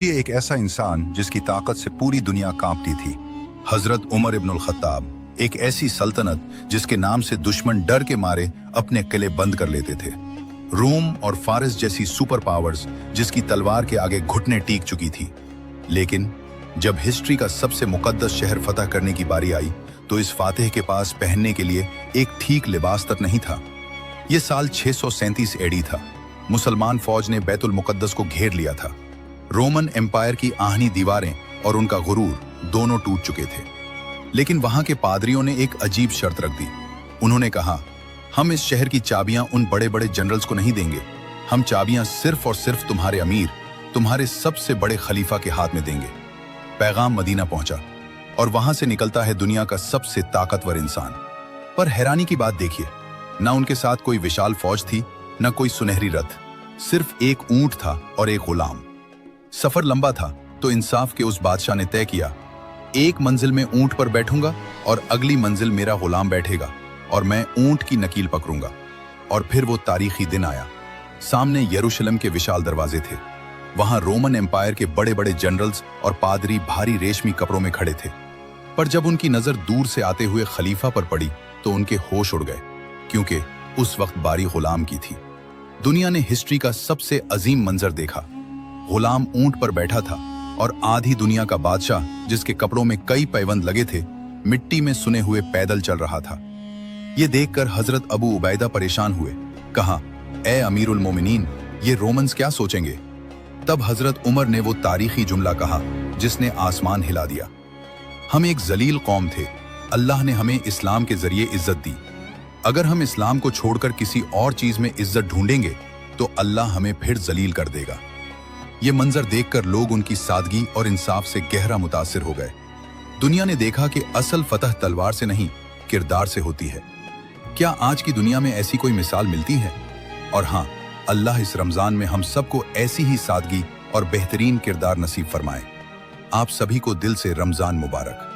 ये एक ऐसा इंसान जिसकी ताकत से पूरी दुनिया कांपती थी। हजरत उमर इब्नुल खत्ताब, एक ऐसी सल्तनत जिसके नाम से दुश्मन डर के मारे अपने किले बंद कर लेते थे। रोम और फारिस जैसी सुपर पावर्स जिसकी तलवार के आगे घुटने टीक चुकी थी। लेकिन जब हिस्ट्री का सबसे मुकद्दस शहर फतह करने की बारी आई तो इस फातिह के पास पहनने के लिए एक ठीक लिबास तक नहीं था। यह साल 637 एडी था। मुसलमान फौज ने बैतुल मुकद्दस को घेर लिया था। रोमन एम्पायर की आहनी दीवारें और उनका गुरूर दोनों टूट चुके थे। लेकिन वहां के पादरियों ने एक अजीब शर्त रख दी। उन्होंने कहा, हम इस शहर की चाबियां उन बड़े बड़े जनरल्स को नहीं देंगे। हम चाबियां सिर्फ और सिर्फ तुम्हारे अमीर, तुम्हारे सबसे बड़े खलीफा के हाथ में देंगे। पैगाम मदीना पहुंचा और वहां से निकलता है दुनिया का सबसे ताकतवर इंसान। पर हैरानी की बात देखिए, ना उनके साथ कोई विशाल फौज थी, ना कोई सुनहरी रथ, सिर्फ एक ऊंट था और एक गुलाम। सफर लंबा था तो इंसाफ के उस बादशाह ने तय किया, एक मंजिल में ऊंट पर बैठूंगा और अगली मंजिल मेरा गुलाम बैठेगा और मैं ऊंट की नकील पकड़ूंगा। और फिर वो तारीखी दिन आया। सामने यरूशलेम के विशाल दरवाजे थे। वहां रोमन एम्पायर के बड़े बड़े जनरल्स और पादरी भारी रेशमी कपड़ों में खड़े थे। पर जब उनकी नजर दूर से आते हुए खलीफा पर पड़ी तो उनके होश उड़ गए, क्योंकि उस वक्त बारी गुलाम की थी। दुनिया ने हिस्ट्री का सबसे अजीम मंजर देखा। गुलाम ऊंट पर बैठा था और आधी दुनिया का बादशाह, जिसके कपड़ों में कई पैबंद लगे थे, मिट्टी में सुने हुए पैदल चल रहा था। ये देखकर हजरत अबू उबैदा परेशान हुए। कहा, ए अमीरुल मोमिनीन, ये रोमन्स क्या सोचेंगे? तब हजरत उमर ने वो तारीखी जुमला कहा जिसने आसमान हिला दिया। हम एक जलील कौम थे, अल्लाह ने हमें इस्लाम के जरिए इज्जत दी। अगर हम इस्लाम को छोड़कर किसी और चीज में इज्जत ढूंढेंगे तो अल्लाह हमें फिर जलील कर देगा। ये मंजर देखकर लोग उनकी सादगी और इंसाफ से गहरा मुतासिर हो गए। दुनिया ने देखा कि असल फतह तलवार से नहीं, किरदार से होती है। क्या आज की दुनिया में ऐसी कोई मिसाल मिलती है? और हाँ, अल्लाह इस रमजान में हम सबको ऐसी ही सादगी और बेहतरीन किरदार नसीब फरमाए। आप सभी को दिल से रमजान मुबारक।